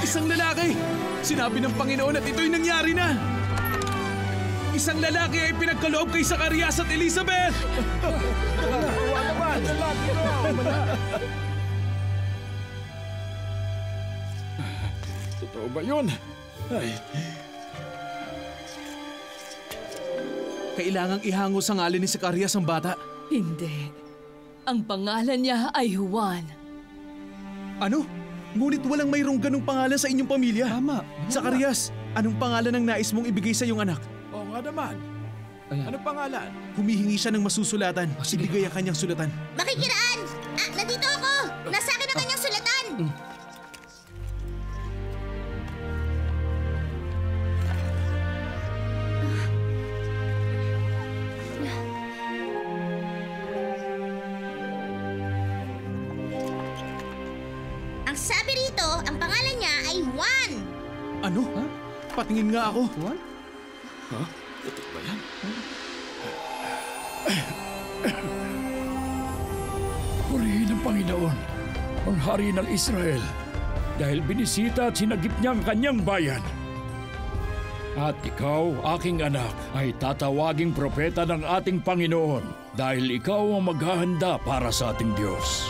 Isang lalaki! Sinabi ng Panginoon at ito'y nangyari na! Isang lalaki ay pinagkaloob kay Zacarias at Elizabeth! Totoo ba yun? Ay, Kailangang ihangos ang ngalan ni Zacarias ang bata. Hindi. Ang pangalan niya ay Juan. Ano? Ngunit walang mayroong ganong pangalan sa inyong pamilya. tama. Zacarias, anong pangalan ang nais mong ibigay sa iyong anak? Oo nga naman. Ano pangalan? Humihingi siya ng masusulatan. Ibigay ang kanyang sulatan. Makikiraan! Nandito ako! Nasa akin ang kanyang sulatan! Ang sabi rito, ang pangalan niya ay Juan! Ano? Patingin nga ako. Totoo ba yan? Purihin ang Panginoon, ang hari ng Israel, dahil binisita at sinagip niya ang kanyang bayan. At ikaw, aking anak, ay tatawaging propeta ng ating Panginoon dahil ikaw ang maghahanda para sa ating Diyos.